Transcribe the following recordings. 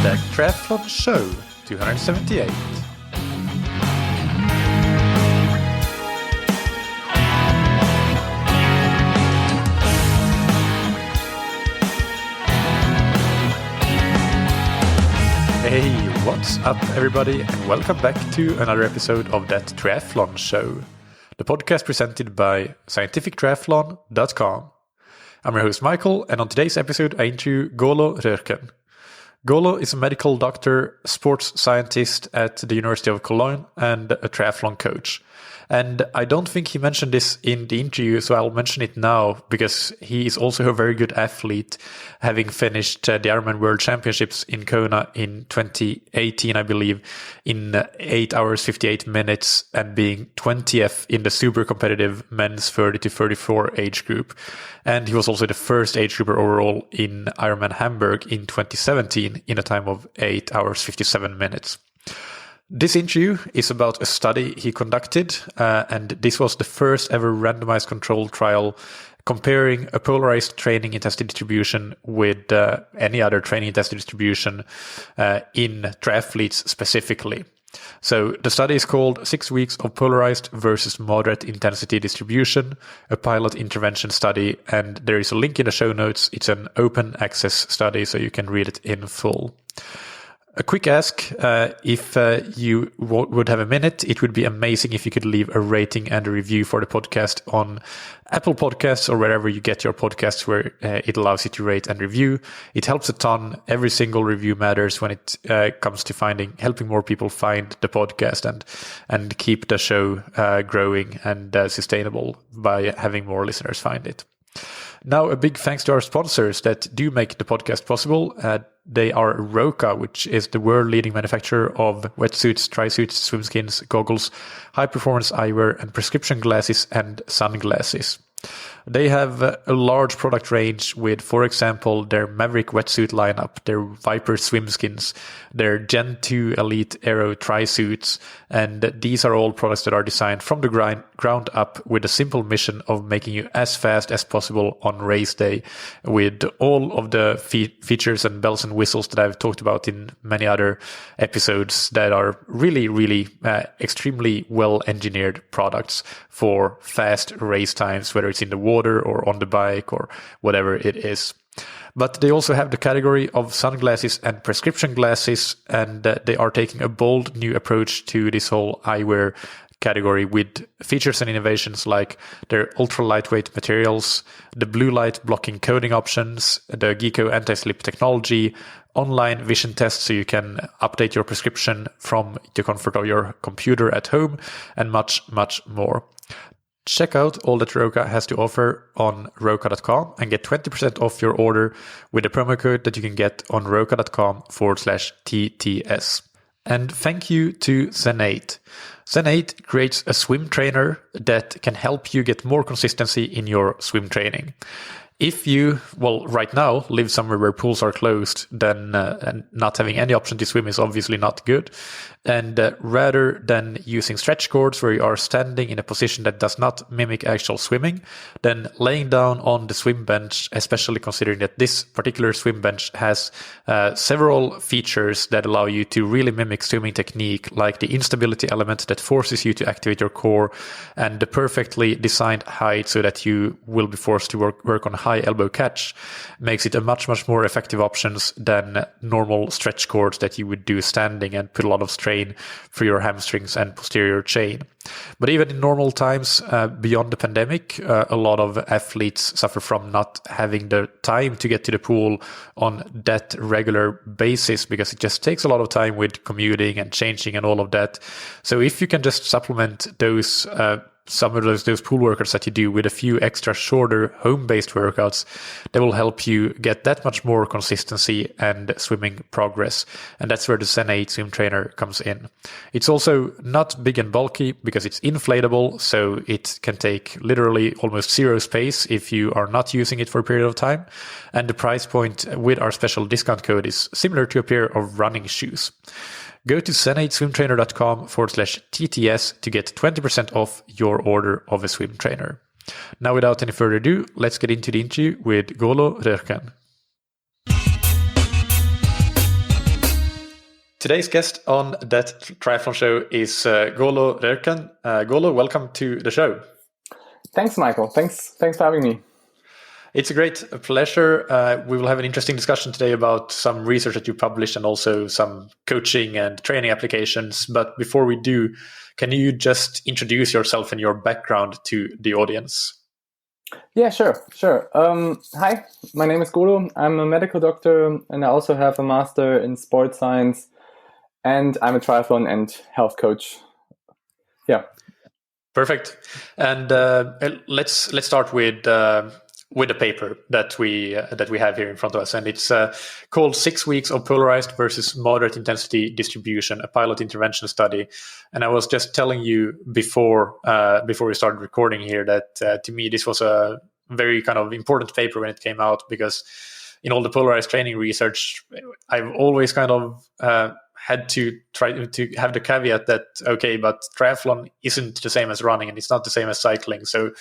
the Triathlon Show 278. Hey, what's up everybody, and welcome back to another episode of that Triathlon Show, the podcast presented by scientifictriathlon.com. I'm your host Michael, and on today's episode I interview Golo Röhrken. Golo is a medical doctor, sports scientist at the University of Cologne, and a triathlon coach. And I don't think he mentioned this in the interview, so I'll mention it now because he is also a very good athlete, having finished the Ironman World Championships in Kona in 2018, I believe, in 8 hours, 58 minutes, and being 20th in the super competitive men's 30 to 34 age group. And he was also the first age grouper overall in Ironman Hamburg in 2017 in a time of 8 hours, 57 minutes. This interview is about a study he conducted, and this was the first ever randomized controlled trial comparing a polarized training intensity distribution with any other training intensity distribution in triathletes specifically. So the study is called 6 Weeks of Polarized versus Moderate Intensity Distribution, a pilot intervention study, and there is a link in the show notes. It's an open access study, so you can read it in full. A quick ask, if you would have a minute, it would be amazing if you could leave a rating and a review for the podcast on Apple Podcasts or wherever you get your podcasts, where it allows you to rate and review. It helps a ton. Every single review matters when it comes to helping more people find the podcast and keep the show growing and sustainable by having more listeners find it. Now, a big thanks to our sponsors that do make the podcast possible. They are Roka, which is the world-leading manufacturer of wetsuits, tri-suits, swimskins, goggles, high-performance eyewear, and prescription glasses and sunglasses. They have a large product range with, for example, their Maverick wetsuit lineup, their Viper swimskins, their Gen 2 Elite Aero tri-suits, and these are all products that are designed from the ground up with a simple mission of making you as fast as possible on race day, with all of the features and bells and whistles that I've talked about in many other episodes that are really, really extremely well-engineered products for fast race times, whether it's in the water or on the bike or whatever it is. But they also have the category of sunglasses and prescription glasses, and they are taking a bold new approach to this whole eyewear category with features and innovations like their ultra lightweight materials, the blue light blocking coding options, the Geeko anti-slip technology, online vision tests so you can update your prescription from the comfort of your computer at home, and much, much more. Check out all that Roka has to offer on roka.com and get 20% off your order with the promo code that you can get on roka.com/TTS. And thank you to Zen8. Zen8 creates a swim trainer that can help you get more consistency in your swim training. If you, right now, live somewhere where pools are closed, then and not having any option to swim is obviously not good. And rather than using stretch cords where you are standing in a position that does not mimic actual swimming, then laying down on the swim bench, especially considering that this particular swim bench has several features that allow you to really mimic swimming technique, like the instability element that forces you to activate your core, and the perfectly designed height so that you will be forced to work on high elbow catch, makes it a much, much more effective options than normal stretch cords that you would do standing and put a lot of strain for your hamstrings and posterior chain. But even in normal times, beyond the pandemic, a lot of athletes suffer from not having the time to get to the pool on that regular basis because it just takes a lot of time with commuting and changing and all of that. So if you can just supplement those some of those pool workouts that you do with a few extra shorter home-based workouts, that will help you get that much more consistency and swimming progress. And that's where the Zen8 swim trainer comes in. It's also not big and bulky because it's inflatable, so it can take literally almost zero space if you are not using it for a period of time. And the price point with our special discount code is similar to a pair of running shoes. Go to zen8swimtrainer.com/TTS to get 20% off your order of a swim trainer. Now, without any further ado, let's get into the interview with Golo Röhrken. Today's guest on that triathlon show is Golo Röhrken. Golo, welcome to the show. Thanks, Michael. Thanks for having me. It's a great pleasure. We will have an interesting discussion today about some research that you published and also some coaching and training applications. But before we do, can you just introduce yourself and your background to the audience? Yeah, sure. Hi, my name is Golo. I'm a medical doctor and I also have a master in sports science, and I'm a triathlon and health coach. Yeah. Perfect. And let's start with a paper that we have here in front of us, and it's called 6 Weeks of Polarized versus Moderate Intensity Distribution, a Pilot Intervention Study. And I was just telling you before we started recording here that to me this was a very kind of important paper when it came out, because in all the polarized training research, I've always kind of had to try to have the caveat that, okay, but triathlon isn't the same as running and it's not the same as cycling. So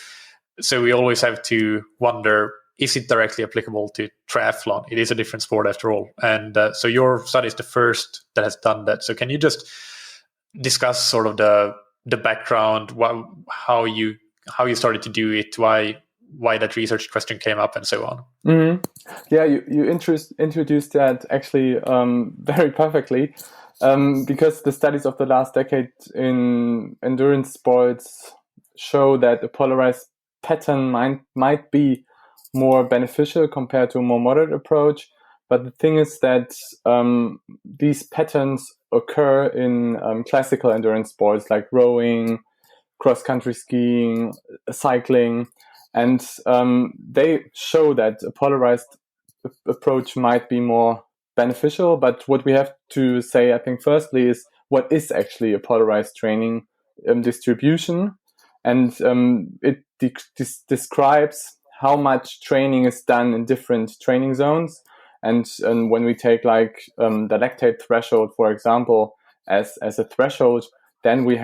we always have to wonder, is it directly applicable to triathlon? It is a different sport after all. And so your study is the first that has done that. So can you just discuss sort of the background, how you started to do it, why that research question came up, and so on? Mm-hmm. Yeah, you introduced that actually very perfectly, because the studies of the last decade in endurance sports show that a polarized pattern might be more beneficial compared to a more moderate approach. But the thing is that these patterns occur in classical endurance sports like rowing, cross-country skiing, cycling, and they show that a polarized approach might be more beneficial. But what we have to say, I think, firstly, is what is actually a polarized training distribution. And it describes how much training is done in different training zones. And when we take like the lactate threshold, for example, as a threshold, then we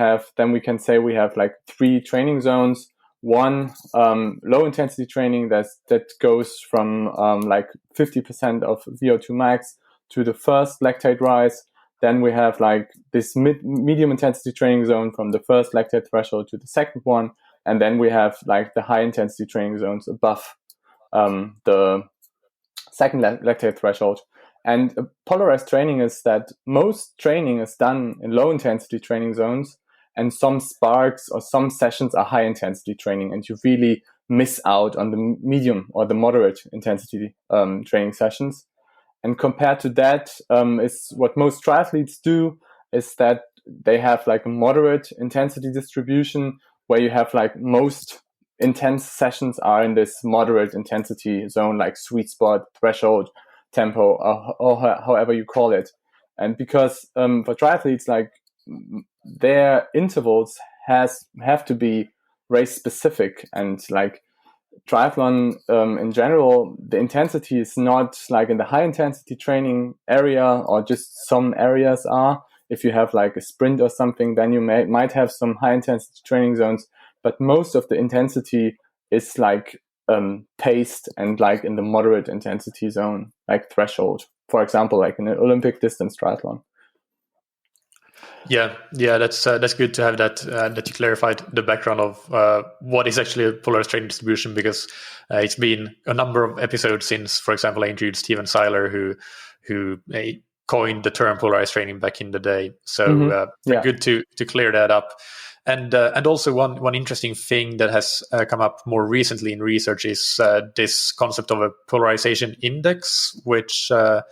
can say we have like 3 training zones. One, low intensity training that goes from like 50% of VO2 max to the first lactate rise. Then we have like this medium intensity training zone from the first lactate threshold to the second one. And then we have like the high intensity training zones above the second lactate threshold. And polarized training is that most training is done in low intensity training zones, and some sparks or some sessions are high intensity training, and you really miss out on the medium or the moderate intensity training sessions. And compared to that, is what most triathletes do is that they have like a moderate intensity distribution where you have like most intense sessions are in this moderate intensity zone, like sweet spot, threshold, tempo, or however you call it. And because for triathletes, like their intervals have to be race specific, and like triathlon in general, the intensity is not like in the high intensity training area, or just some areas are. If you have like a sprint or something, then you might have some high intensity training zones, but most of the intensity is like paced and like in the moderate intensity zone, like threshold, for example, like in an Olympic distance triathlon. Yeah, that's good to have that you clarified the background of what is actually a polarized training distribution, because it's been a number of episodes since, for example, I interviewed Steven Seiler, who coined the term polarized training back in the day. So good to clear that up. And also one interesting thing that has come up more recently in research is this concept of a polarization index, which I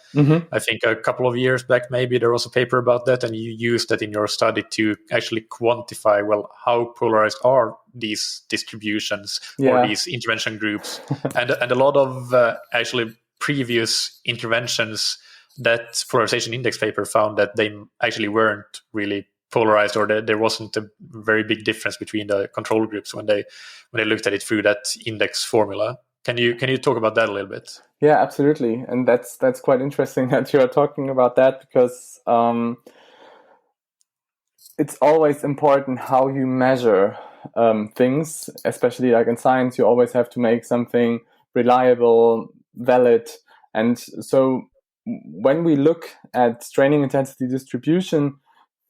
think a couple of years back, maybe there was a paper about that, and you used that in your study to actually quantify, well, how polarized are these distributions or these intervention groups. and a lot of actually previous interventions, that polarization index paper found that they actually weren't really polarized, or there wasn't a very big difference between the control groups when they looked at it through that index formula. Can you talk about that a little bit? Yeah, absolutely. And that's quite interesting that you are talking about that, because it's always important how you measure things, especially like in science. You always have to make something reliable, valid. And so when we look at training intensity distribution,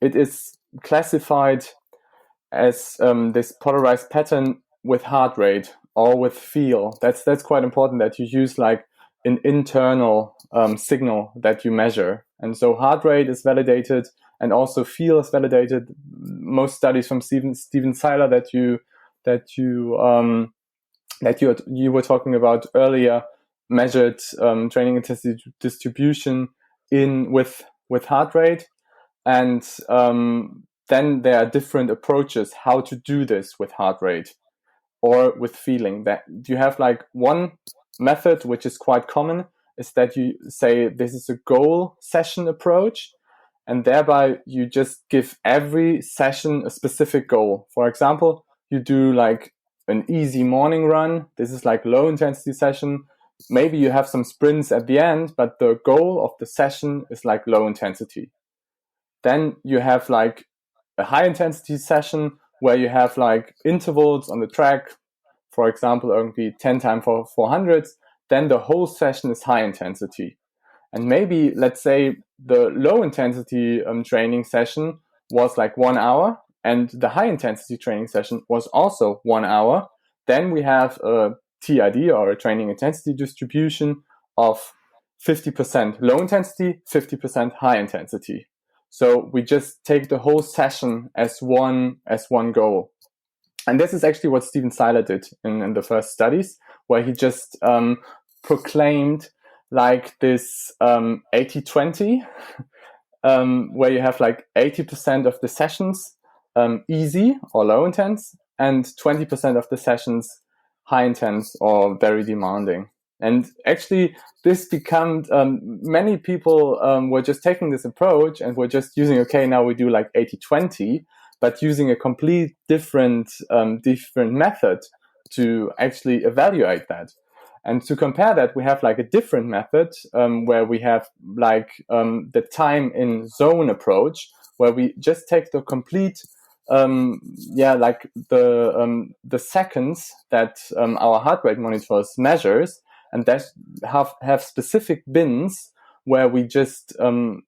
it is classified as this polarized pattern with heart rate or with feel. That's quite important, that you use like an internal signal that you measure. And so heart rate is validated, and also feel is validated. Most studies from Steven Seiler that you were talking about earlier measured training intensity distribution with heart rate, and then there are different approaches how to do this with heart rate or with feeling. That you have like one method which is quite common, is that you say this is a goal session approach, and thereby you just give every session a specific goal. For example, you do like an easy morning run. This is like low intensity session. Maybe you have some sprints at the end, but the goal of the session is like low intensity. Then you have like a high intensity session where you have like intervals on the track, for example, only 10 times for 400s. Then the whole session is high intensity. And maybe, let's say, the low intensity training session was like 1 hour, and the high intensity training session was also 1 hour. Then we have a TID, or a training intensity distribution, of 50% low intensity, 50% high intensity. So we just take the whole session as one goal. And this is actually what Steven Seiler did in the first studies, where he just proclaimed like this 80-20, where you have like 80% of the sessions easy or low intense, and 20% of the sessions high intense or very demanding. And actually, this became, many people were just taking this approach and were just using, okay, now we do like 80-20, but using a complete different method to actually evaluate that. And to compare that, we have like a different method where we have like the time in zone approach, where we just take the complete, like the seconds that our heart rate monitors measures, and that have specific bins where we just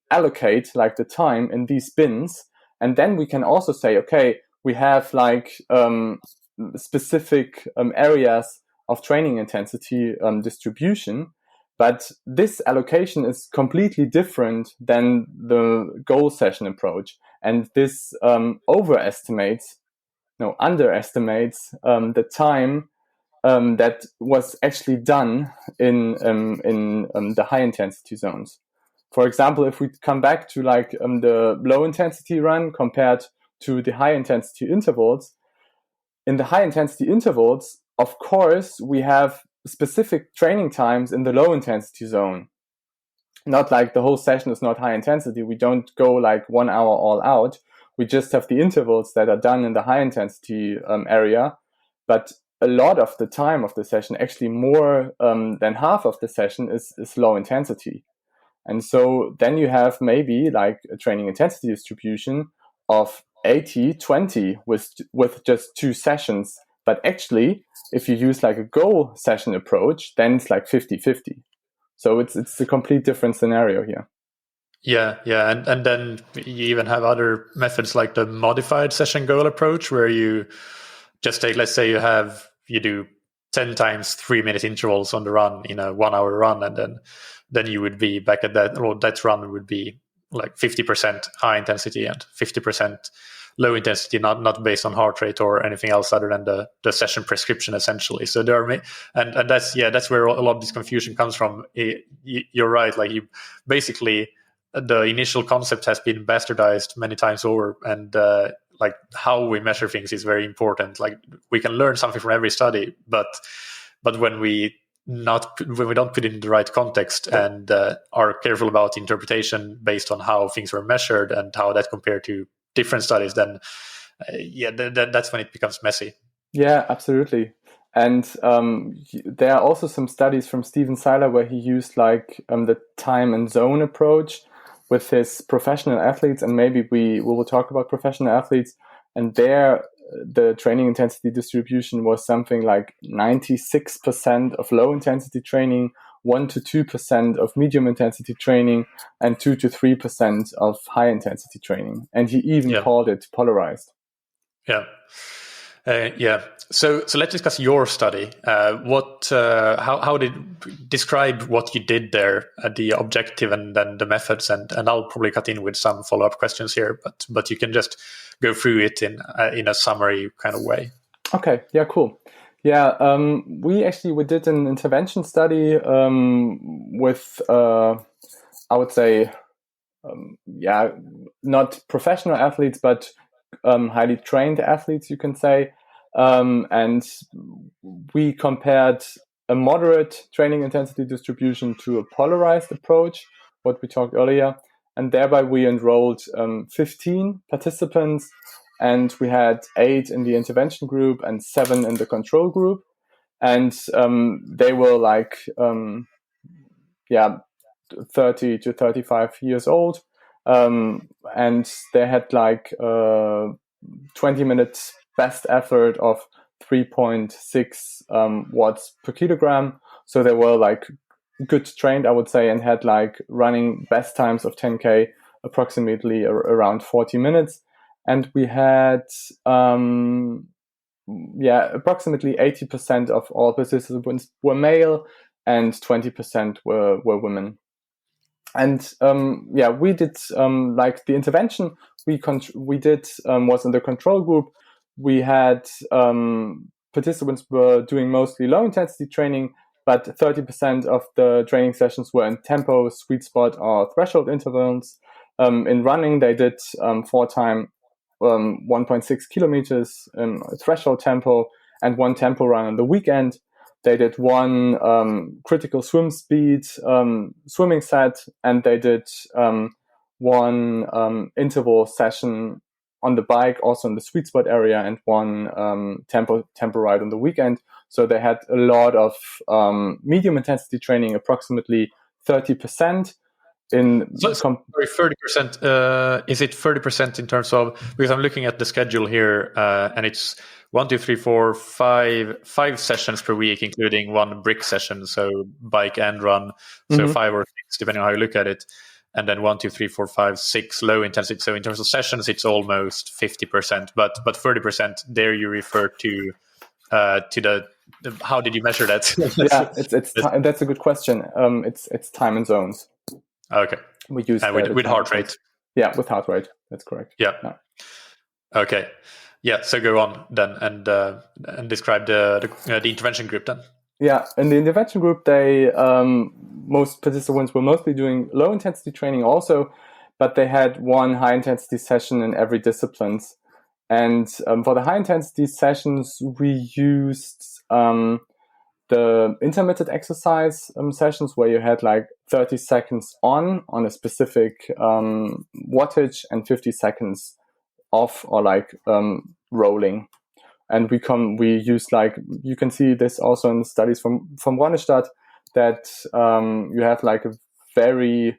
allocate like the time in these bins. And then we can also say, okay, we have like specific areas of training intensity distribution, but this allocation is completely different than the goal session approach. And this underestimates the time that was actually done in the high intensity zones. For example, if we come back to like the low intensity run compared to the high intensity intervals, in the high intensity intervals, of course, we have specific training times in the low intensity zone. Not like the whole session is not high intensity. We don't go like 1 hour all out. We just have the intervals that are done in the high intensity area. But a lot of the time of the session, actually more than half of the session, is low intensity. And so then you have maybe like a training intensity distribution of 80-20 with just 2 sessions. But actually, if you use like a goal session approach, then it's like 50-50. So it's a complete different scenario here. Yeah. And then you even have other methods like the modified session goal approach, where you just take, let's say you do 10 times 3-minute intervals on the run in a 1 hour run, and then you would be back at that, or that run would be like 50% high intensity and 50% low intensity, not based on heart rate or anything else other than the session prescription, essentially. So there are, and that's where a lot of this confusion comes from. You're right, like you basically, the initial concept has been bastardized many times over, and like how we measure things is very important. Like we can learn something from every study, but when we don't put it in the right context and are careful about interpretation based on how things were measured and how that compared to different studies, then that's when it becomes messy. Yeah, absolutely. And there are also some studies from Steven Seiler where he used like the time and zone approach with his professional athletes, and maybe we will talk about professional athletes, and there the training intensity distribution was something like 96% of low intensity training, 1 to 2% of medium intensity training and 2 to 3% of high intensity training. And he even called it polarized. Yeah. So let's discuss your study. How did describe what you did there, the objective and then the methods, and I'll probably cut in with some follow-up questions here, but you can just go through it in a summary kind of way. Okay. Yeah. Cool. Yeah. We did an intervention study with I would say not professional athletes, but highly trained athletes, you can say. And we compared a moderate training intensity distribution to a polarized approach, what we talked earlier. And thereby we enrolled 15 participants, and we had 8 in the intervention group and 7 in the control group. And they were 30 to 35 years old. And they had 20 minutes best effort of 3.6 watts per kilogram. So they were good trained, I would say, and had running best times of 10K approximately around 40 minutes. And we had approximately 80% of all participants were male and 20% were women. And we did the intervention we did was in the control group. We had participants were doing mostly low intensity training, but 30% of the training sessions were in tempo, sweet spot, or threshold intervals. In running, they did 4 times 1.6 kilometers threshold tempo and 1 tempo run on the weekend. They did 1 critical swim speed swimming set, and they did 1 interval session on the bike, also in the sweet spot area, and 1 tempo ride on the weekend. So they had a lot of medium intensity training, approximately 30%. 30%. Is it 30% in terms of, because I'm looking at the schedule here, and it's 1, 2, 3, 4, 5 sessions per week, including 1 brick session, so bike and run, so 5 or 6, depending on how you look at it, and then 1, 2, 3, 4, 5, 6 low intensity. So in terms of sessions, it's almost 50%, but 30% there you refer to the how did you measure that? That's a good question. It's time and zones. Okay. We use with heart rate. Yeah, with heart rate. That's correct. Yeah. Okay. Yeah. So go on then and describe the intervention group then. Yeah, in the intervention group, they most participants were mostly doing low intensity training also, but they had 1 high intensity session in every discipline. And for the high intensity sessions, we used the intermittent exercise sessions where you had 30 seconds on a specific wattage and 50 seconds off, or rolling. And we use you can see this also in the studies from Ronnestadt, that you have a very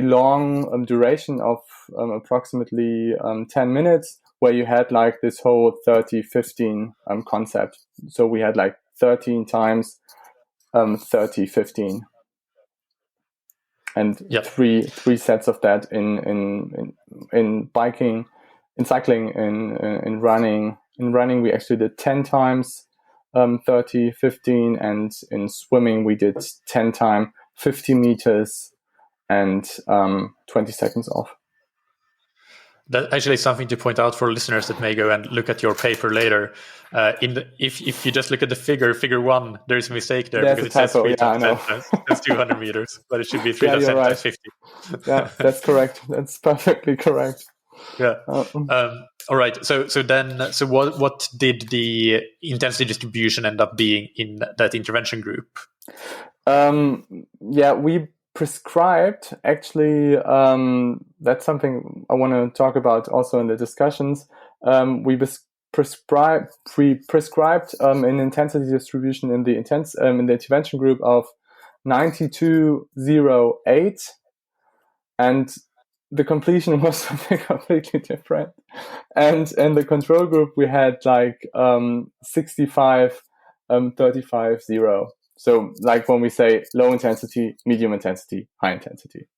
long duration of approximately 10 minutes, where you had this whole 30-15 concept. So we had 13 times 30-15, and three sets of that in biking, in cycling, in running. In running, we actually did 10 times 30-15, and in swimming we did 10 times 50 meters and 20 seconds off. That actually is something to point out for listeners that may go and look at your paper later. If you just look at the figure 1, there is a mistake there. There's because it typo. says 3 times 10 times 200 meters, but it should be 3 times 10 times 50. Yeah, that's correct. That's perfectly correct. Yeah. All right. So what did the intensity distribution end up being in that intervention group? We prescribed, actually, that's something I want to talk about also in the discussions. We prescribed an intensity distribution in the intervention group of 92.08, and the completion was something completely different. And in the control group, we had 65.35.0. So like when we say low intensity, medium intensity, high intensity.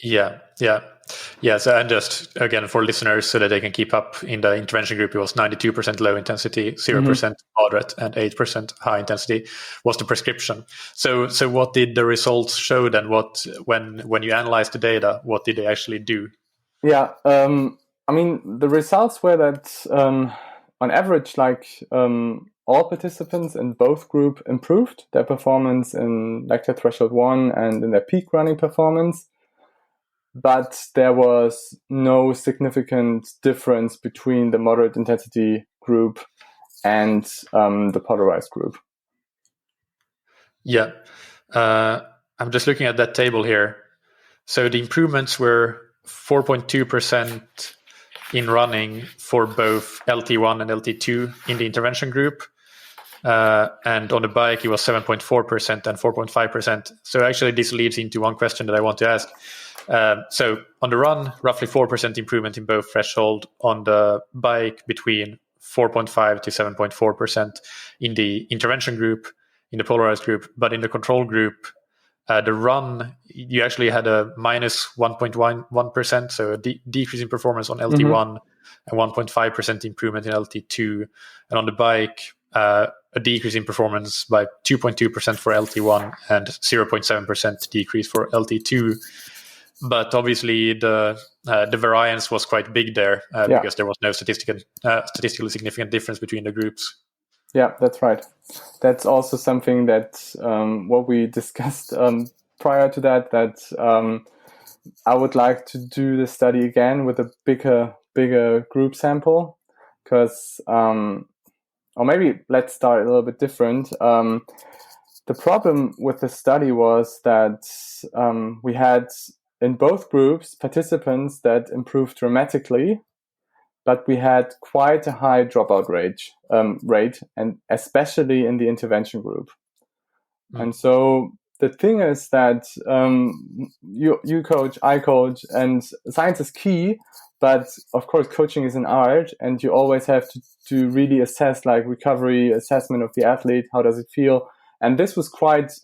Yeah. So, and just again for listeners, so that they can keep up, in the intervention group, it was 92% low intensity, 0% moderate, and 8% high intensity was the prescription. So what did the results show then? What, when you analyzed the data, what did they actually do? Yeah, I mean, the results were that on average, like all participants in both group improved their performance in lactate threshold 1 and in their peak running performance. But there was no significant difference between the moderate intensity group and the polarized group. Yeah. I'm just looking at that table here. So the improvements were 4.2% in running for both LT1 and LT2 in the intervention group. And on the bike, it was 7.4% and 4.5%. So actually, this leads into one question that I want to ask. So on the run, roughly 4% improvement in both threshold. On the bike, between 4.5 to 7.4% in the intervention group, in the polarized group. But in the control group, the run, you actually had a minus 1.1%, so a decrease in performance on LT1 and 1.5% improvement in LT2. And on the bike, a decrease in performance by 2.2% for LT1 and 0.7% decrease for LT2. But obviously, the variance was quite big there because there was no statistically significant difference between the groups. Yeah, that's right. That's also something that what we discussed prior to that I would like to do the study again with a bigger group sample, because or maybe let's start a little bit different. The problem with the study was that we had in both groups participants that improved dramatically, but we had quite a high dropout rate, and especially in the intervention group. And so the thing is that you coach, I coach, and science is key, but of course coaching is an art, and you always have to really assess like recovery assessment of the athlete. How does it feel? And this was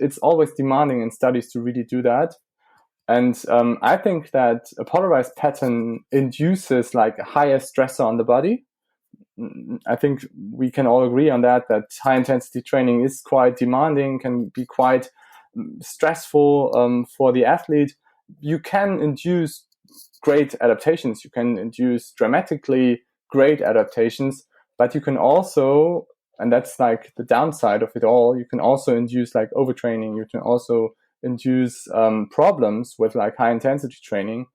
it's always demanding in studies to really do that. And I think that a polarized pattern induces like a higher stressor on the body. I think we can all agree on that high intensity training is quite demanding, can be quite stressful for the athlete. You can induce great adaptations. You can induce dramatically great adaptations, but you can also, and that's like the downside of it all, you can also induce like overtraining. You can also induce problems with like high intensity training.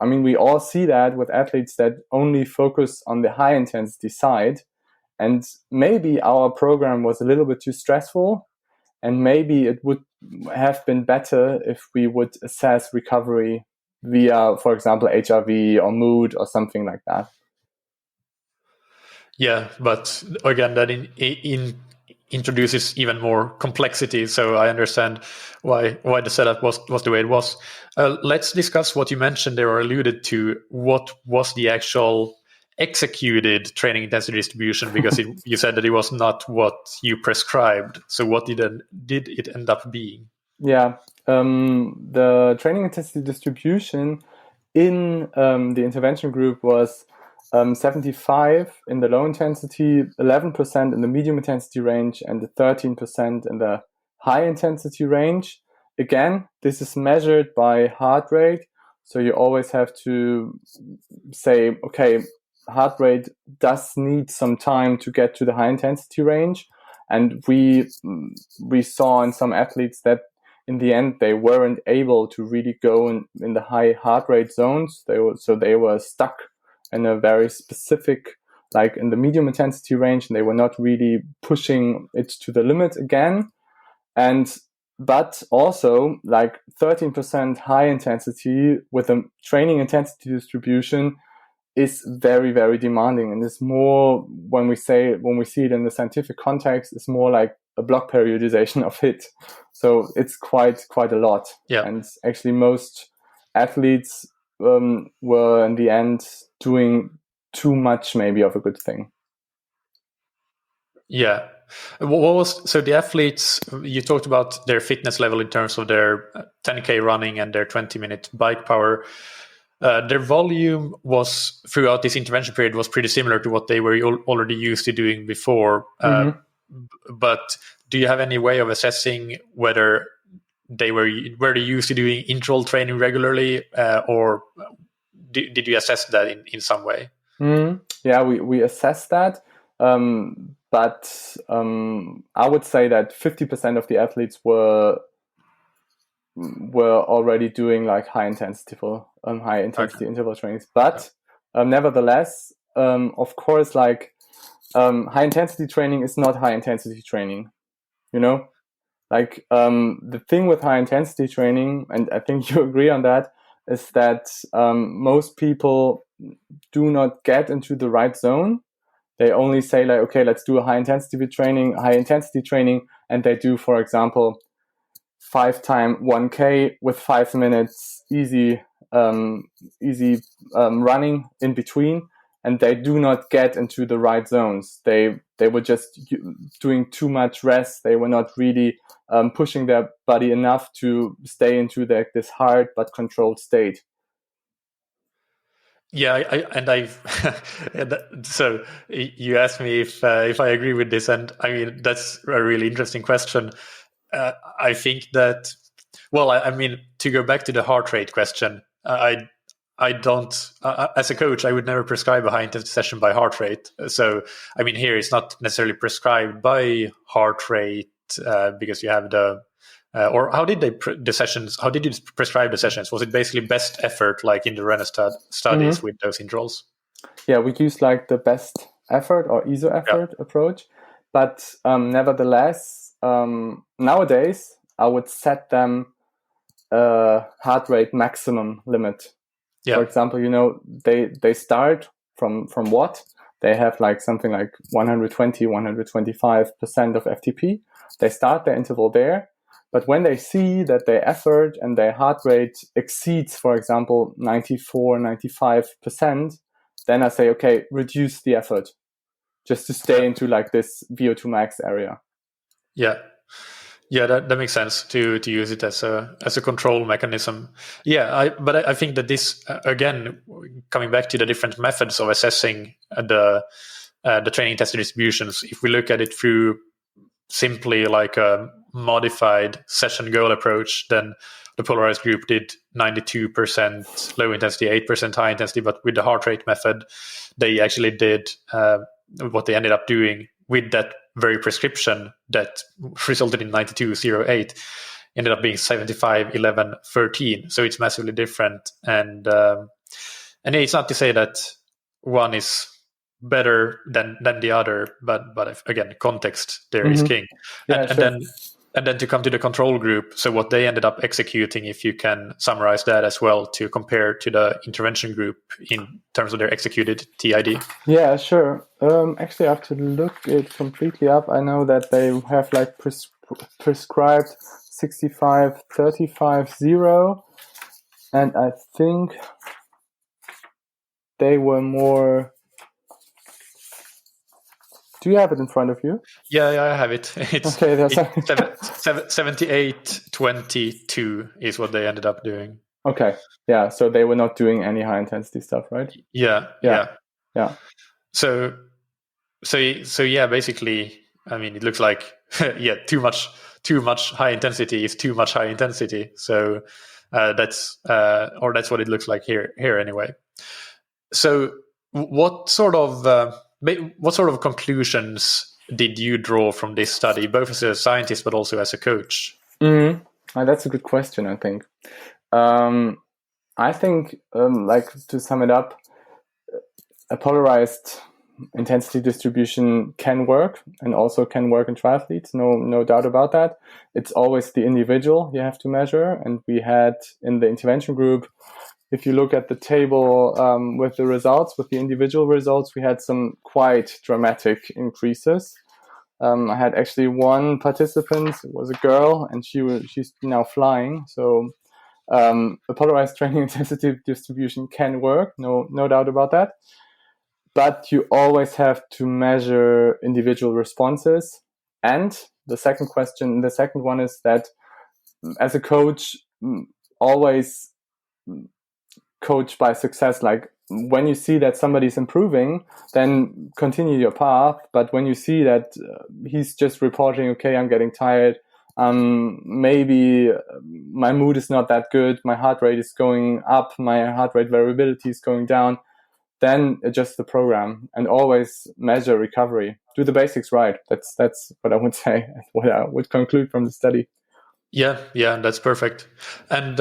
I mean, we all see that with athletes that only focus on the high intensity side. And maybe our program was a little bit too stressful. And maybe it would have been better if we would assess recovery via, for example, HRV or mood or something like that. Yeah, but again, that introduces even more complexity. So I understand why the setup was the way it was. Let's discuss what you mentioned there or alluded to. What was the actual executed training intensity distribution? Because you said that it was not what you prescribed. So what did it end up being? Yeah, the training intensity distribution in the intervention group was 75 in the low intensity, 11% in the medium intensity range, and 13% in the high intensity range. Again, this is measured by heart rate. So you always have to say, okay, heart rate does need some time to get to the high intensity range. And we saw in some athletes that in the end, they weren't able to really go in the high heart rate zones. They were stuck in a very specific, like in the medium intensity range, and they were not really pushing it to the limit again. But also like 13% high intensity with a training intensity distribution is very, very demanding. And it's more, when we see it in the scientific context, it's more like a block periodization of HIIT. So it's quite a lot. Yeah. And actually most athletes were in the end doing too much maybe of a good thing. Yeah. So the athletes, you talked about their fitness level in terms of their 10K running and their 20-minute bike power. Their volume was throughout this intervention period was pretty similar to what they were already used to doing before. But do you have any way of assessing whether they were used to doing interval training regularly, or did you assess that in some way? Yeah, we assessed that. But I would say that 50% of the athletes were already doing like high intensity interval trainings. But nevertheless, of course, like high intensity training is not high intensity training. Like the thing with high intensity training, and I think you agree on that, is that most people do not get into the right zone. They only say like, okay, let's do a high intensity training, and they do, for example, 5 times 1K with 5 minutes easy running in between, and they do not get into the right zones. They were just doing too much rest. They were not really pushing their body enough to stay into this hard but controlled state. Yeah, so you asked me if I agree with this, and I mean that's a really interesting question. I think that, well, I mean, to go back to the heart rate question, I don't, as a coach, I would never prescribe a high intensity session by heart rate. So, I mean, here it's not necessarily prescribed by heart rate because you have or how did how did you prescribe the sessions? Was it basically best effort, like in the Rennes studies with those intervals? Yeah, we used like the best effort or ISO effort approach. But nevertheless, nowadays, I would set them heart rate maximum limit. For example, they start from what? They have like something like 120, 125% of FTP. They start their interval there. But when they see that their effort and their heart rate exceeds, for example, 94, 95%, then I say, okay, reduce the effort just to stay into like this VO2 max area. Yeah, that makes sense to use it as a control mechanism. Yeah, but I think that this again, coming back to the different methods of assessing the training intensity distributions, if we look at it through simply like a modified session goal approach, then the polarized group did 92% low intensity, 8% high intensity. But with the heart rate method, they actually did what they ended up doing with that very prescription that resulted in 92.08 ended up being 75, 11, 13. So it's massively different. And it's not to say that one is better than the other, but again, context there is king. Yeah, and then to come to the control group, so what they ended up executing, if you can summarize that as well to compare to the intervention group in terms of their executed TID. Yeah, sure. Actually, I have to look it completely up. I know that they have like prescribed 65, 35, 0, and I think they were more. Do you have it in front of you? Yeah, I have it. It's okay, 78-22 is what they ended up doing. Okay, yeah. So they were not doing any high intensity stuff, right? Yeah. So yeah, basically, I mean, it looks like too much high intensity is too much high intensity. So that's what it looks like here anyway. So what sort of conclusions did you draw from this study, both as a scientist but also as a coach? That's a good question, I think. I think, like to sum it up, a polarized intensity distribution can work and also can work in triathletes. No doubt about that. It's always the individual you have to measure. And we had in the intervention group, if you look at the table with the results, with the individual results, we had some quite dramatic increases. I had actually one participant, it was a girl, and she's now flying. So a polarized training intensity distribution can work, no doubt about that. But you always have to measure individual responses. And the second one is that as a coach, always coach by success. Like when you see that somebody's improving, then continue your path. But when you see that he's just reporting, okay, I'm getting tired, maybe my mood is not that good, my heart rate is going up, my heart rate variability is going down, then adjust the program and always measure recovery. Do the basics right. That's what I would say, what I would conclude from the study. Yeah, that's perfect. And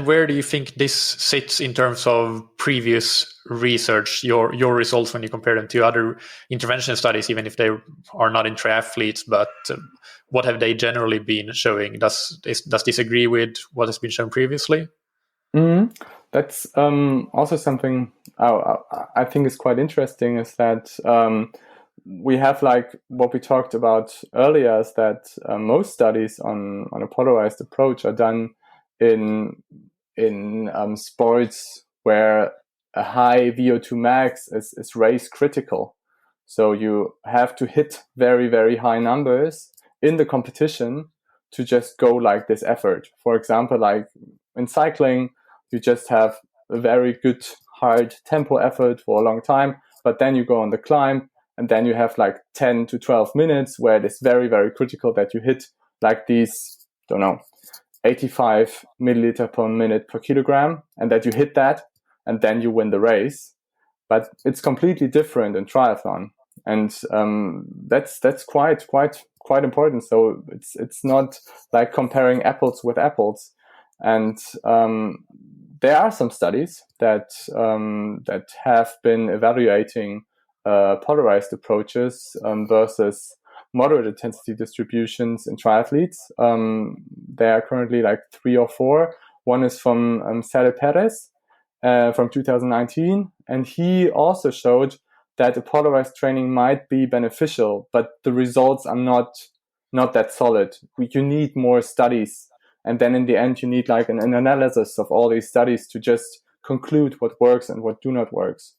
where do you think this sits in terms of previous research, your results when you compare them to other intervention studies, even if they are not in triathletes, but what have they generally been showing? Does this agree with what has been shown previously? Mm-hmm. That's also something I think is quite interesting, is that we have, like what we talked about earlier, is that most studies on a polarized approach are done in sports where a high VO2 max is race critical. So you have to hit very, very high numbers in the competition to just go like this effort. For example, like in cycling, you just have a very good hard tempo effort for a long time, but then you go on the climb, and then you have like 10 to 12 minutes where it is very, very critical that you hit like these, 85 milliliter per minute per kilogram, and that you hit that, and then you win the race. But it's completely different in triathlon, and that's quite important. So it's not like comparing apples with apples. And there are some studies that have been evaluating polarized approaches versus moderate intensity distributions in triathletes. There are currently like 3 or 4. One is from Sale Perez from 2019, and he also showed that a polarized training might be beneficial, but the results are not that solid. You need more studies. And then in the end, you need like an analysis of all these studies to just conclude what works and what do not works.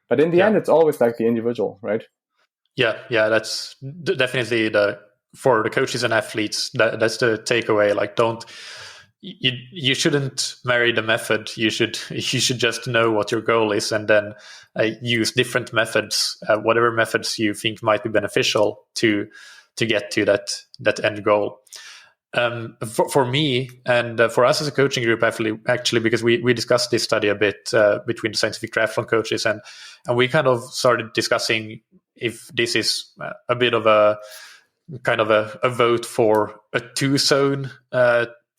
But in the end, it's always like the individual, right? Yeah, that's definitely for the coaches and athletes. That's the takeaway. Like, you shouldn't marry the method. You should just know what your goal is, and then use different methods, whatever methods you think might be beneficial to get to that end goal. For me and for us as a coaching group, actually, because we discussed this study a bit between the scientific triathlon coaches, and we kind of started discussing if this is a bit of a kind of a vote for a 2-zone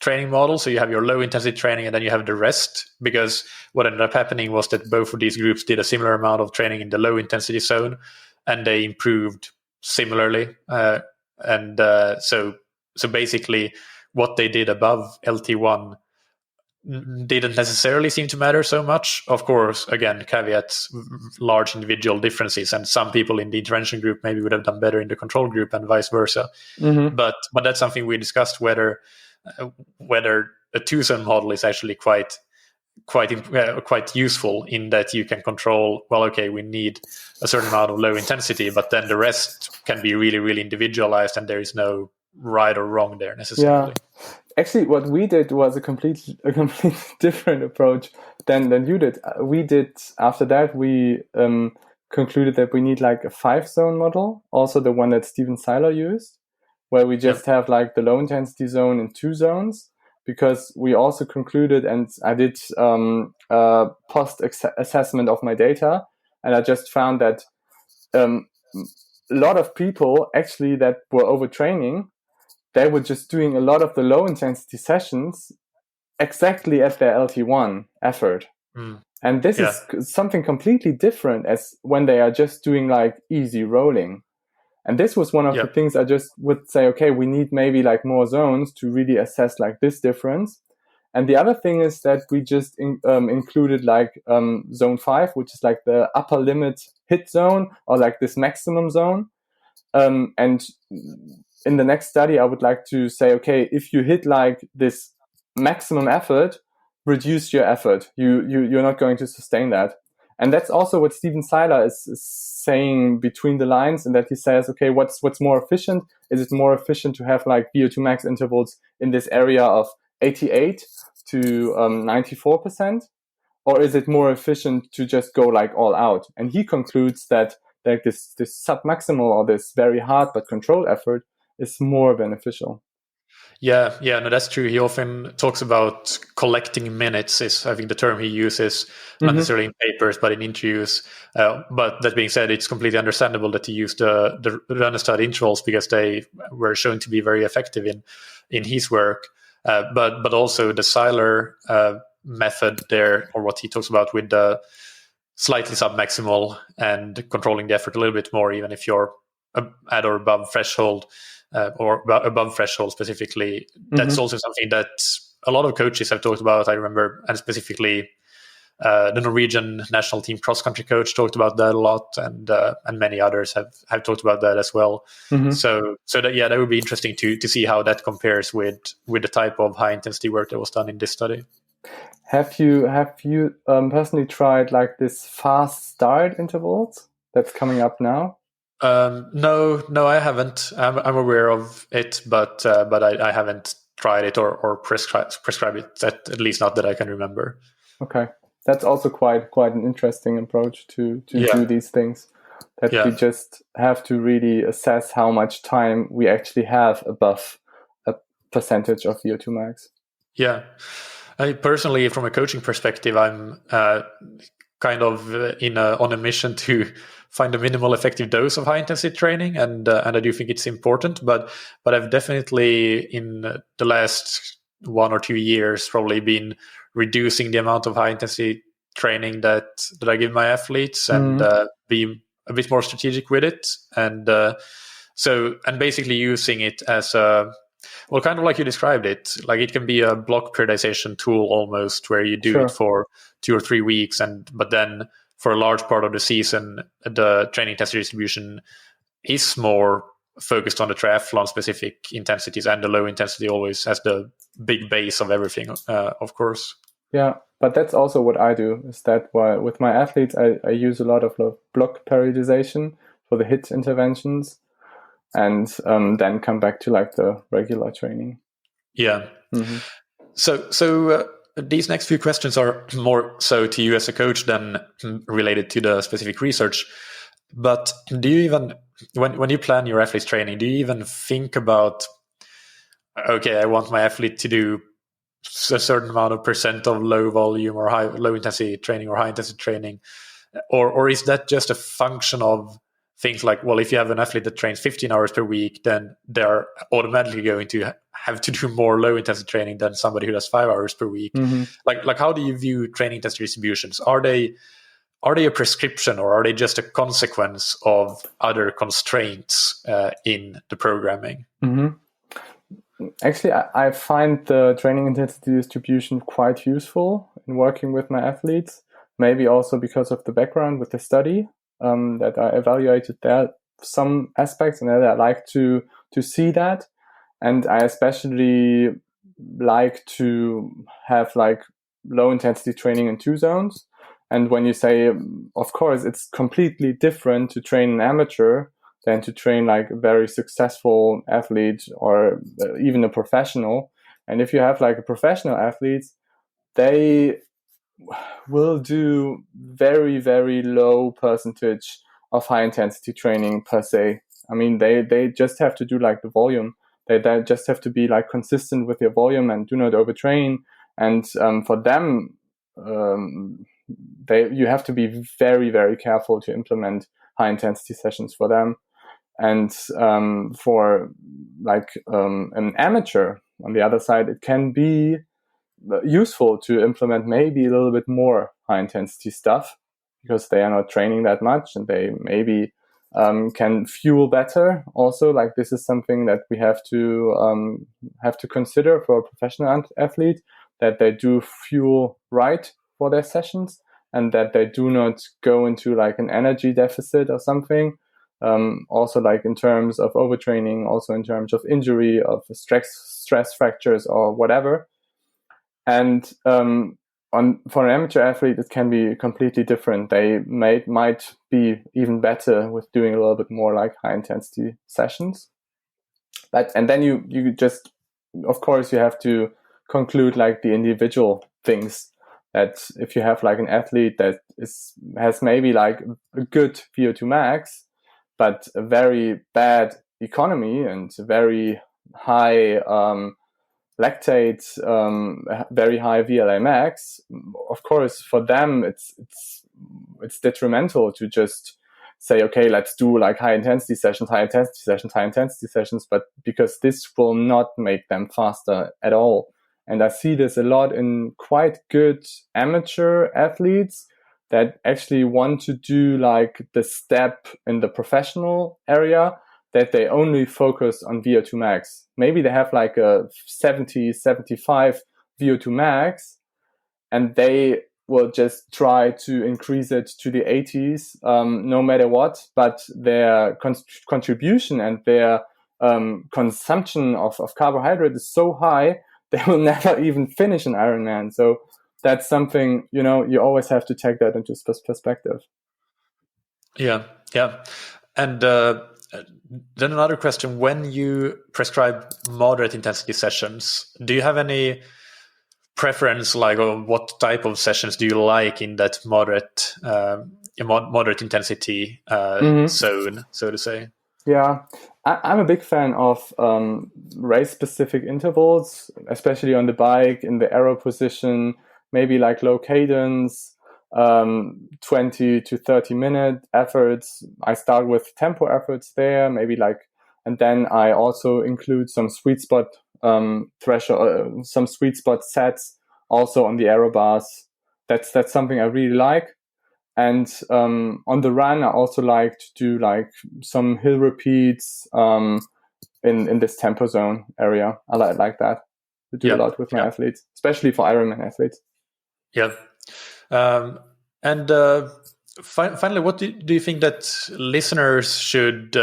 training model. So you have your low intensity training and then you have the rest, because what ended up happening was that both of these groups did a similar amount of training in the low intensity zone, and they improved similarly. So basically, what they did above LT1 didn't necessarily seem to matter so much. Of course, again, caveats, large individual differences, and some people in the intervention group maybe would have done better in the control group and vice versa. Mm-hmm. But that's something we discussed, whether a 2-zone model is actually quite useful, in that you can control, well, okay, we need a certain amount of low intensity, but then the rest can be really, really individualized, and there is no right or wrong there necessarily. Yeah. Actually, what we did was a complete different approach than you did. We did, after that, we concluded that we need like a 5-zone model, also the one that Steven Seiler used, where we just have like the low intensity zone in 2 zones, because we also concluded, and I did post assessment of my data, and I just found that a lot of people actually that were overtraining, they were just doing a lot of the low intensity sessions exactly at their LT1 effort. And this is something completely different as when they are just doing like easy rolling. And this was one of the things I just would say, okay, we need maybe like more zones to really assess like this difference. And the other thing is that we just included like zone 5, which is like the upper limit hit zone, or like this maximum zone. And in the next study, I would like to say, okay, if you hit like this maximum effort, reduce your effort. You're not going to sustain that. And that's also what Steven Seiler is saying between the lines, and that he says, okay, what's more efficient? Is it more efficient to have like VO2 max intervals in this area of 88 to 94%? Or is it more efficient to just go like all out? And he concludes that like this sub-maximal or this very hard but controlled effort is more beneficial. Yeah, no, that's true. He often talks about collecting minutes is, I think, the term he uses, not necessarily in papers, but in interviews. But that being said, it's completely understandable that he used the randomised intervals because they were shown to be very effective in his work. But also the Seiler method there, or what he talks about with the slightly sub-maximal and controlling the effort a little bit more, even if you're at or above threshold, or above threshold specifically. That's also something that a lot of coaches have talked about. I remember, and specifically the Norwegian national team cross-country coach talked about that a lot, and many others have talked about that as well. So that would be interesting to see how that compares with the type of high intensity work that was done in this study. Have you personally tried like this fast start intervals that's coming up now? No, I haven't. I'm aware of it, but I haven't tried it or prescribed it. At least not that I can remember. Okay, that's also quite an interesting approach to do these things. That we just have to really assess how much time we actually have above a percentage of VO2 max. Yeah, I personally, from a coaching perspective, I'm kind of on a mission to find a minimal effective dose of high intensity training, and I do think it's important. But I've definitely in the last 1 or 2 years probably been reducing the amount of high intensity training that I give my athletes, and be a bit more strategic with it, and basically using it as a, well, kind of like you described it, like it can be a block periodization tool almost, where you do it for 2 or 3 weeks, but then for a large part of the season, the training intensity distribution is more focused on the triathlon specific intensities, and the low intensity always as the big base of everything, of course. Yeah, but that's also what I do, is that with my athletes, I use a lot of block periodization for the HIIT interventions, and then come back to like the regular training. Yeah. So these next few questions are more so to you as a coach than related to the specific research. But do you even, when you plan your athlete's training, do you even think about, okay, I want my athlete to do a certain amount of percent of low volume or low intensity training or high intensity training, or is that just a function of things like, well, if you have an athlete that trains 15 hours per week, then they're automatically going to have to do more low intensity training than somebody who does 5 hours per week? Like how do you view training intensity distributions? Are they a prescription, or are they just a consequence of other constraints in the programming? Actually, I find the training intensity distribution quite useful in working with my athletes, maybe also because of the background with the study, that I evaluated there some aspects, and that I like to see that. And I especially like to have like low intensity training in 2 zones. And when you say, of course, it's completely different to train an amateur than to train like a very successful athlete or even a professional. And if you have like a professional athlete, they will do very, very low percentage of high intensity training per se. I mean, they just have to do like the volume. They just have to be like consistent with their volume and do not overtrain. And for them, you have to be very, very careful to implement high intensity sessions for them. And for like an amateur, on the other side, it can be useful to implement maybe a little bit more high intensity stuff, because they are not training that much, and they maybe can fuel better. Also, like this is something that we have to consider for a professional athlete, that they do fuel right for their sessions, and that they do not go into like an energy deficit or something. Also, like in terms of overtraining, also in terms of injury, of stress fractures or whatever. And for an amateur athlete, it can be completely different. They might be even better with doing a little bit more like high intensity sessions. And then you just, of course, you have to conclude like the individual things. That if you have like an athlete that has maybe like a good VO2 max, but a very bad economy and very high lactate, very high VLA max, of course, for them it's detrimental to just say, okay, let's do like high intensity sessions, but because this will not make them faster at all. And I see this a lot in quite good amateur athletes that actually want to do like the step in the professional area, that they only focus on VO2 max. Maybe they have like a 70, 75 VO2 max, and they will just try to increase it to the 80s, no matter what. But their contribution and their consumption of carbohydrate is so high, they will never even finish an Ironman. So that's something, you always have to take that into perspective. Yeah. And then another question, when you prescribe moderate intensity sessions, do you have any preference, like, or what type of sessions do you like in that moderate intensity zone, so to say? Yeah, I'm a big fan of race-specific intervals, especially on the bike, in the aero position, maybe like low cadence, 20 to 30-minute efforts. I start with tempo efforts there, maybe like, and then I also include some sweet spot threshold, some sweet spot sets also on the aero bars. That's something I really like. And on the run, I also like to do like some hill repeats in this tempo zone area. I like that to do a lot with my athletes, especially for Ironman athletes. Yeah. And finally, what do you think that listeners should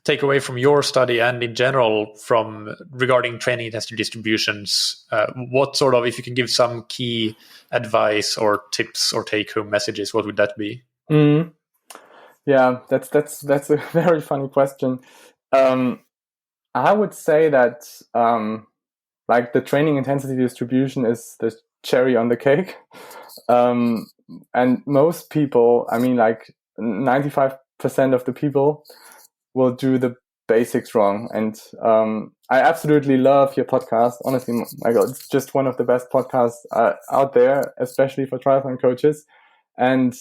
take away from your study and in general from regarding training intensity distributions? What sort of, if you can give some key advice or tips or take-home messages, what would that be? Yeah, that's a very funny question. I would say that like the training intensity distribution is the cherry on the cake. And most people, I mean, like 95% of the people will do the basics wrong. And I absolutely love your podcast. Honestly, my God, it's just one of the best podcasts out there, especially for triathlon coaches. And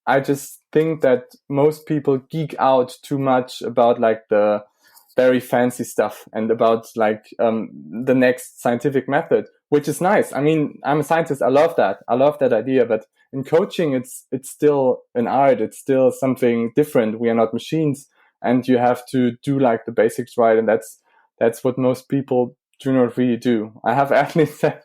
I just think that most people geek out too much about like the very fancy stuff and about like the next scientific method, which is nice. I mean, I'm a scientist. I love that idea. But in coaching, it's still an art. It's still something different. We are not machines, and you have to do like the basics right. And that's what most people do not really do. I have athletes that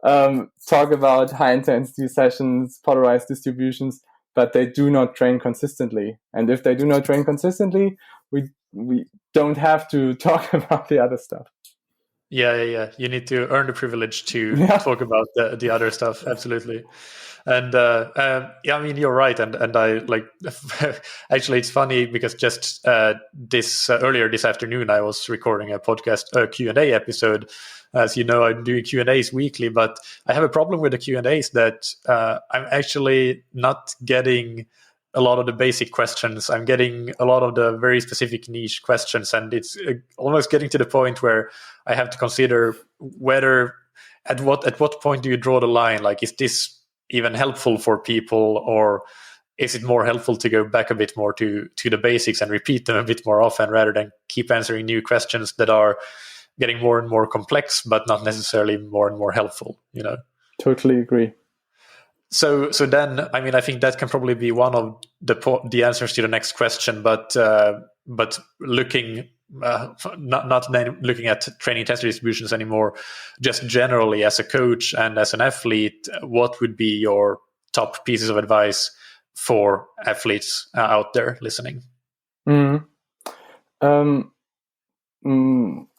talk about high intensity sessions, polarized distributions, but they do not train consistently. And if they do not train consistently, we don't have to talk about the other stuff. Yeah. You need to earn the privilege to talk about the other stuff. Absolutely. And I mean, you're right. And I like, actually, it's funny because just earlier this afternoon, I was recording a podcast, Q&A episode. As you know, I'm doing Q&As weekly, but I have a problem with the Q&As that I'm actually not getting a lot of the basic questions. I'm getting a lot of the very specific niche questions, and it's almost getting to the point where I have to consider whether at what point do you draw the line? Like, is this even helpful for people, or is it more helpful to go back a bit more to the basics and repeat them a bit more often rather than keep answering new questions that are getting more and more complex, but not necessarily more and more helpful, Totally agree. So then, I mean, I think that can probably be one of the answers to the next question, but looking not looking at training intensity distributions anymore, just generally as a coach and as an athlete, what would be your top pieces of advice for athletes out there listening?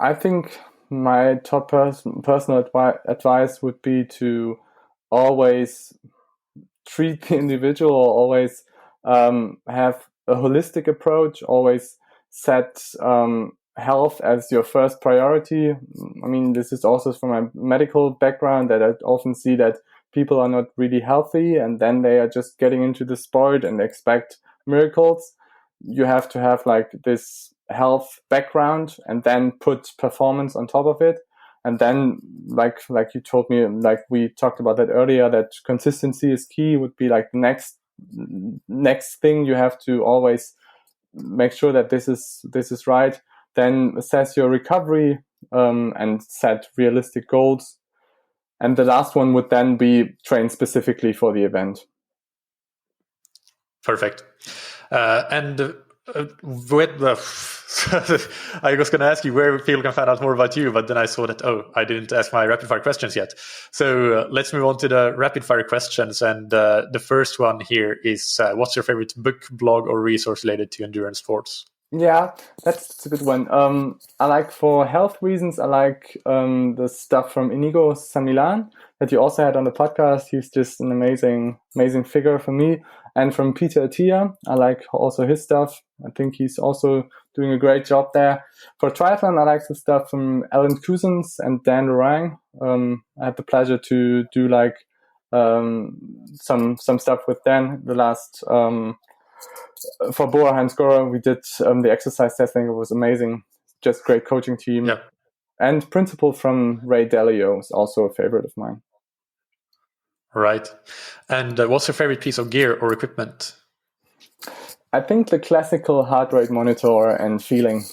I think my top personal advice would be to always treat the individual, always have a holistic approach, always set health as your first priority. I mean, this is also from my medical background that I often see that people are not really healthy and then they are just getting into the sport and expect miracles. You have to have like this health background and then put performance on top of it. And then like you told me, like we talked about that earlier, that consistency is key, would be like the next thing. You have to always make sure that this is right. Then assess your recovery and set realistic goals. And the last one would then be train specifically for the event. Perfect. With I was going to ask you where people can find out more about you, but then I saw that, I didn't ask my rapid fire questions yet. So let's move on to the rapid fire questions. And the first one here is, what's your favorite book, blog, or resource related to endurance sports? Yeah, that's a good one. I like, for health reasons, I like the stuff from Inigo San Milan that you also had on the podcast. He's just an amazing figure for me. And from Peter Attia, I like also his stuff. I think he's also doing a great job there. For triathlon, I like the stuff from Alan Cousins and Dan Lorang. I had the pleasure to do like some stuff with Dan the last. For Bora Hansgora, we did the exercise testing. It was amazing. Just great coaching team. Yeah. And Principle from Ray Dalio is also a favorite of mine. Right. And what's your favorite piece of gear or equipment? I think the classical heart rate monitor and feeling.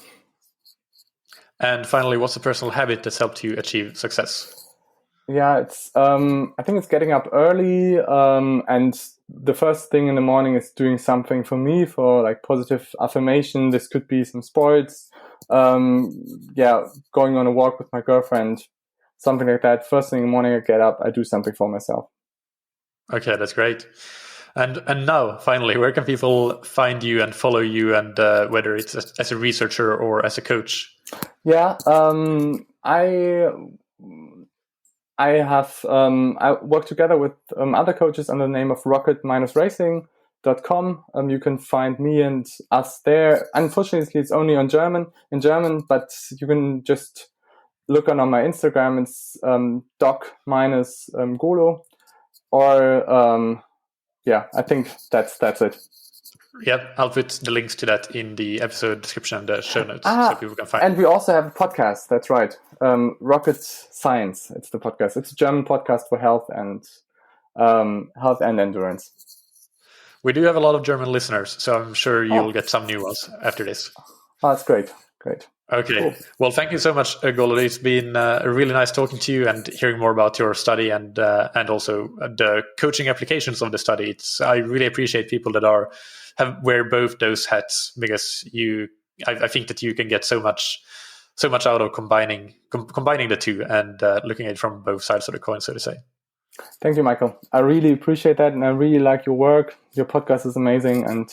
And finally, what's a personal habit that's helped you achieve success? Yeah, it's I think it's getting up early, and the first thing in the morning is doing something for me, for like positive affirmation. This could be some sports, going on a walk with my girlfriend, something like that. First thing in the morning, I get up, I do something for myself. Okay, that's great. And now, finally, where can people find you and follow you, and whether it's as a researcher or as a coach? Yeah, I work together with other coaches under the name of rocket-racing.com. You can find me and us there. Unfortunately, it's only in German, but you can just look on my Instagram. It's doc-golo. Or, I think that's it. Yep, I'll put the links to that in the episode description and the show notes so people can find it. And we also have a podcast, that's right. Rocket Science, it's the podcast. It's a German podcast for health and endurance. We do have a lot of German listeners, so I'm sure you'll get some new ones after this. Oh, that's great. Okay. Cool. Well, thank you so much, Golo. It's been really nice talking to you and hearing more about your study and also the coaching applications of the study. I really appreciate people that wear both those hats, because I think that you can get so much out of combining the two and looking at it from both sides of the coin, so to say. Thank you, Michael. I really appreciate that, and I really like your work. Your podcast is amazing, and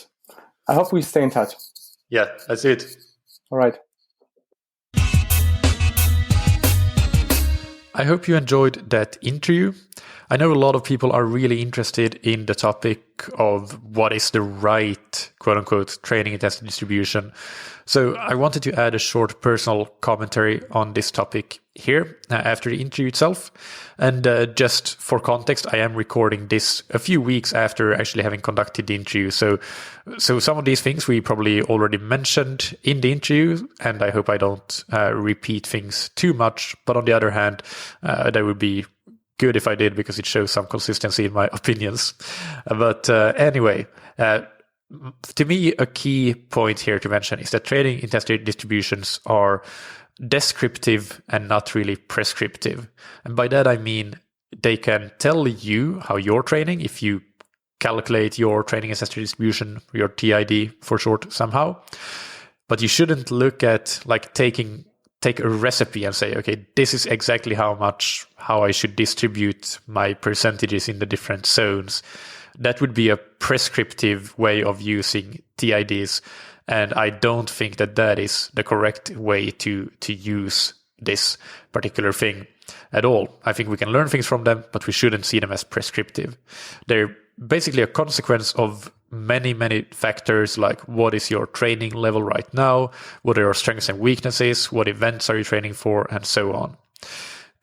I hope we stay in touch. Yeah, that's it. All right. I hope you enjoyed that interview. I know a lot of people are really interested in the topic of what is the right, quote-unquote, training and testing distribution. So I wanted to add a short personal commentary on this topic here after the interview itself. And just for context, I am recording this a few weeks after actually having conducted the interview. So some of these things we probably already mentioned in the interview, and I hope I don't repeat things too much. But on the other hand, that would be good if I did, because it shows some consistency in my opinions. But anyway, to me, a key point here to mention is that training intensity distributions are descriptive and not really prescriptive. And by that, I mean they can tell you how you're training if you calculate your training intensity distribution, your TID for short, somehow. But you shouldn't look at like take a recipe and say, okay, this is exactly how I should distribute my percentages in the different zones. That would be a prescriptive way of using TIDs. And I don't think that is the correct way to use this particular thing at all. I think we can learn things from them, but we shouldn't see them as prescriptive. They're basically a consequence of many, many factors, like what is your training level right now, what are your strengths and weaknesses, what events are you training for, and so on.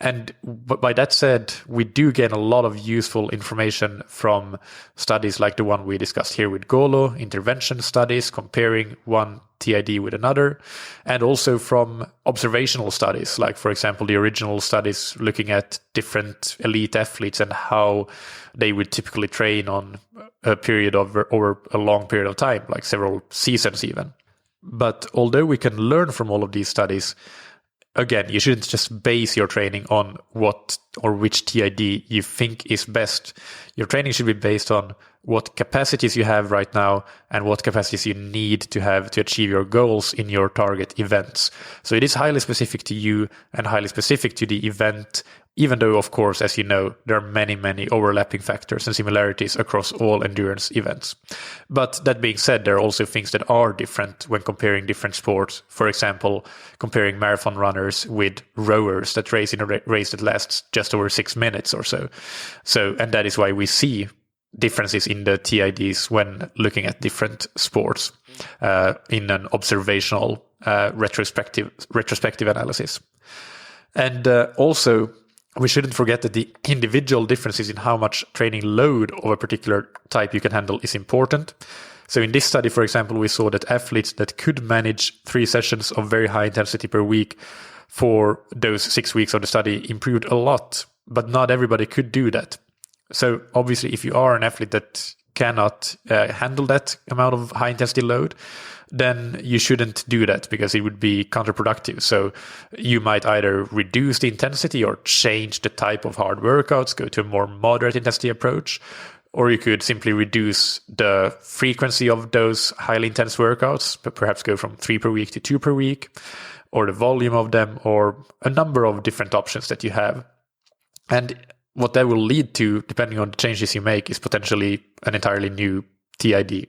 And by that said, we do gain a lot of useful information from studies like the one we discussed here with Golo, intervention studies, comparing one TID with another, and also from observational studies, like, for example, the original studies looking at different elite athletes and how they would typically train on a period of over a long period of time, like several seasons even. But although we can learn from all of these studies, again, you shouldn't just base your training on what or which TID you think is best. Your training should be based on what capacities you have right now and what capacities you need to have to achieve your goals in your target events. So it is highly specific to you and highly specific to the event, even though, of course, as you know, there are many, many overlapping factors and similarities across all endurance events. But that being said, there are also things that are different when comparing different sports. For example, comparing marathon runners with rowers that race in a race that lasts just over 6 minutes or so. And that is why we see differences in the TIDs when looking at different sports in an observational retrospective analysis. And also, we shouldn't forget that the individual differences in how much training load of a particular type you can handle is important. So in this study, for example, we saw that athletes that could manage 3 sessions of very high intensity per week for those 6 weeks of the study improved a lot, but not everybody could do that. So obviously, if you are an athlete that cannot handle that amount of high intensity load, then you shouldn't do that because it would be counterproductive. So you might either reduce the intensity or change the type of hard workouts, go to a more moderate intensity approach, or you could simply reduce the frequency of those highly intense workouts, but perhaps go from 3 per week to 2 per week, or the volume of them, or a number of different options that you have. And what that will lead to, depending on the changes you make, is potentially an entirely new TID.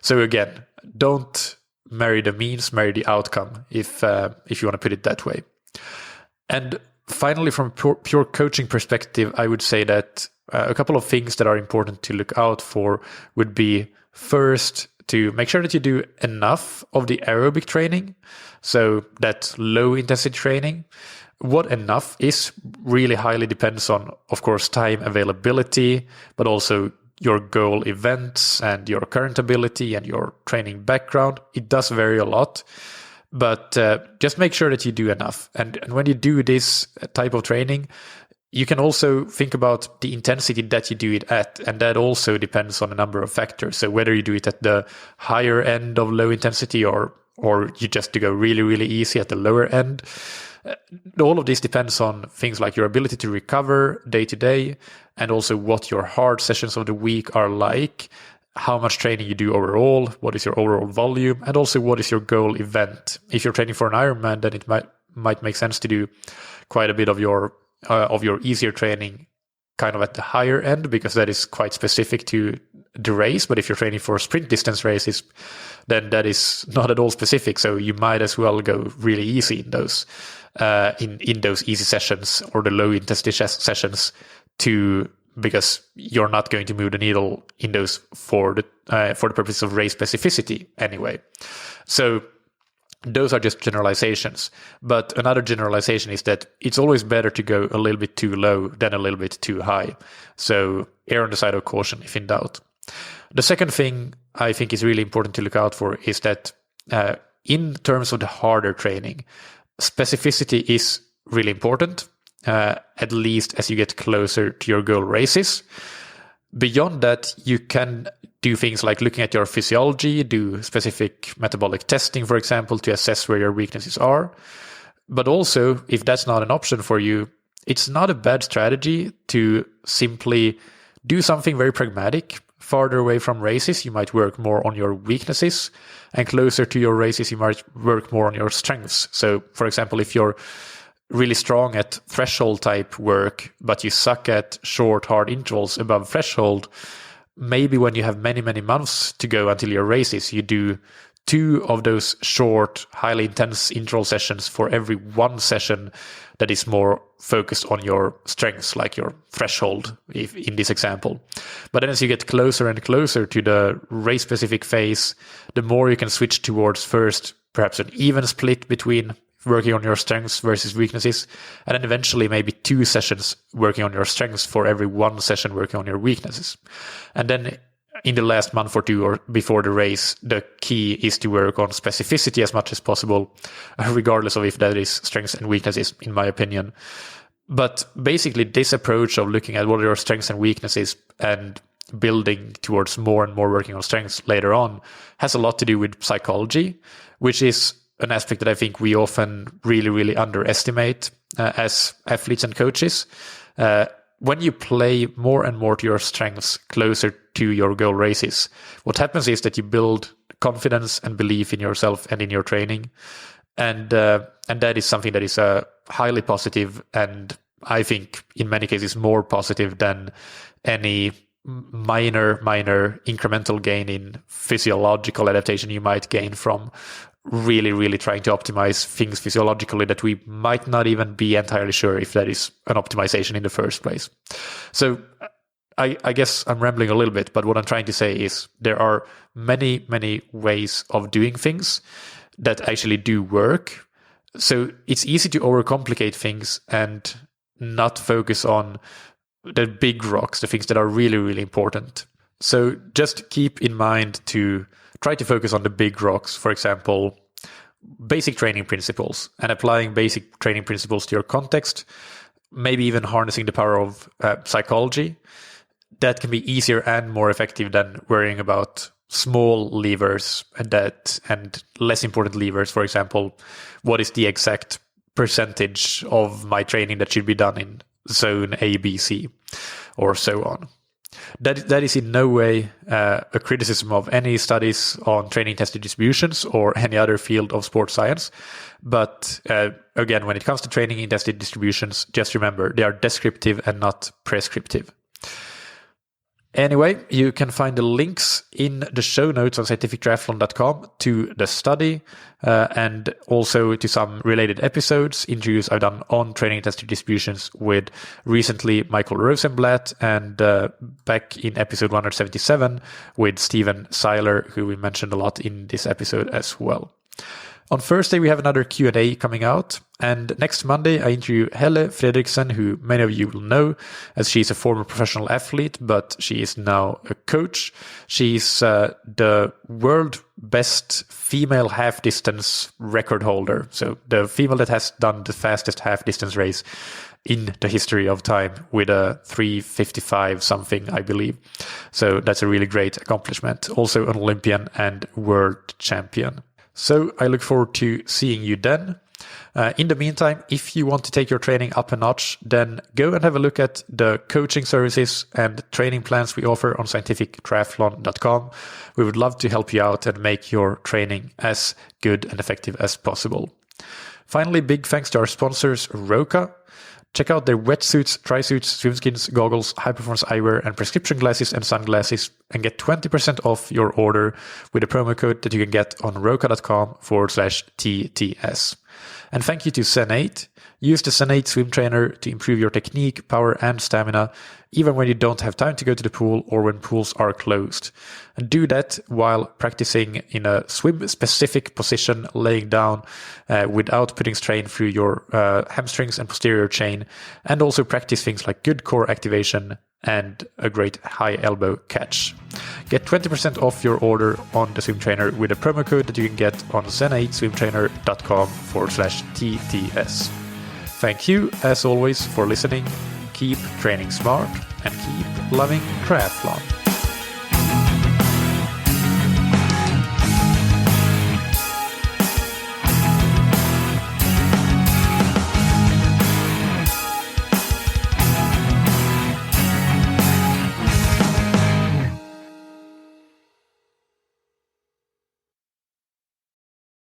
So again, don't marry the means, marry the outcome, if you want to put it that way. And finally, from a pure coaching perspective, I would say that a couple of things that are important to look out for would be, first, to make sure that you do enough of the aerobic training, so that low intensity training. What enough is really highly depends on, of course, time availability, but also your goal events and your current ability and your training background. It does vary a lot, but just make sure that you do enough. And when you do this type of training, you can also think about the intensity that you do it at, and that also depends on a number of factors. So whether you do it at the higher end of low intensity or you just to go really, really easy at the lower end. All of this depends on things like your ability to recover day to day, and also what your hard sessions of the week are like, how much training you do overall, what is your overall volume, and also what is your goal event. If you're training for an Ironman, then it might make sense to do quite a bit of your easier training kind of at the higher end, because that is quite specific to the race. But if you're training for sprint distance races, then that is not at all specific. So you might as well go really easy in those in those easy sessions or the low intensity sessions because you're not going to move the needle in those for the purpose of race specificity anyway. So those are just generalizations. But another generalization is that it's always better to go a little bit too low than a little bit too high. So err on the side of caution if in doubt. The second thing I think is really important to look out for is that in terms of the harder training, specificity is really important, at least as you get closer to your goal races. Beyond that, you can do things like looking at your physiology, do specific metabolic testing, for example, to assess where your weaknesses are. But also, if that's not an option for you, it's not a bad strategy to simply do something very pragmatic. Farther away from races, you might work more on your weaknesses, and closer to your races, you might work more on your strengths. So, for example, if you're really strong at threshold type work, but you suck at short, hard intervals above threshold, maybe when you have many, many months to go until your races, you do 2 of those short, highly intense interval sessions for every 1 session that is more focused on your strengths, like your threshold, if in this example. But then as you get closer and closer to the race-specific phase, the more you can switch towards first perhaps an even split between working on your strengths versus weaknesses, and then eventually maybe 2 sessions working on your strengths for every 1 session working on your weaknesses. And then in the last month or 2 or before the race, the key is to work on specificity as much as possible, regardless of if that is strengths and weaknesses, in my opinion. But basically, this approach of looking at what are your strengths and weaknesses and building towards more and more working on strengths later on has a lot to do with psychology, which is an aspect that I think we often really, really underestimate as athletes and coaches. When you play more and more to your strengths closer to your goal races, what happens is that you build confidence and belief in yourself and in your training. And that is something that is highly positive, and I think in many cases more positive than any minor incremental gain in physiological adaptation you might gain from really trying to optimize things physiologically that we might not even be entirely sure if that is an optimization in the first place. So I guess I'm rambling a little bit, but what I'm trying to say is there are many ways of doing things that actually do work. So it's easy to overcomplicate things and not focus on the big rocks, the things that are really important. So just keep in mind to try to focus on the big rocks, for example, basic training principles, and applying basic training principles to your context, maybe even harnessing the power of psychology. That can be easier and more effective than worrying about small levers and less important levers. For example, what is the exact percentage of my training that should be done in zone A, B, C, or so on. That is in no way a criticism of any studies on training tested distributions or any other field of sports science. But again, when it comes to training in tested distributions, just remember they are descriptive and not prescriptive. Anyway, you can find the links in the show notes on scientifictriathlon.com to the study and also to some related episodes, interviews I've done on training tested distributions with recently Michael Rosenblatt and back in episode 177 with Steven Seiler, who we mentioned a lot in this episode as well. On Thursday, we have another Q&A coming out. And next Monday, I interview Helle Fredriksen, who many of you will know as she's a former professional athlete, but she is now a coach. She's the world best female half distance record holder. So the female that has done the fastest half distance race in the history of time with a 3:55 something, I believe. So that's a really great accomplishment. Also an Olympian and world champion. So I look forward to seeing you then. In the meantime, if you want to take your training up a notch, then go and have a look at the coaching services and training plans we offer on scientifictriathlon.com. We would love to help you out and make your training as good and effective as possible. Finally, big thanks to our sponsors, Roka. Check out their wetsuits, tri-suits, swimskins, goggles, high-performance eyewear, and prescription glasses and sunglasses, and get 20% off your order with a promo code that you can get on roka.com/TTS. And thank you to Zen8. Use the Zen8 swim trainer to improve your technique, power, and stamina, even when you don't have time to go to the pool or when pools are closed. And do that while practicing in a swim-specific position, laying down without putting strain through your hamstrings and posterior chain, and also practice things like good core activation and a great high elbow catch. Get 20% off your order on the swim trainer with a promo code that you can get on zen8swimtrainer.com/TTS. Thank you, as always, for listening. Keep training smart and keep loving triathlon.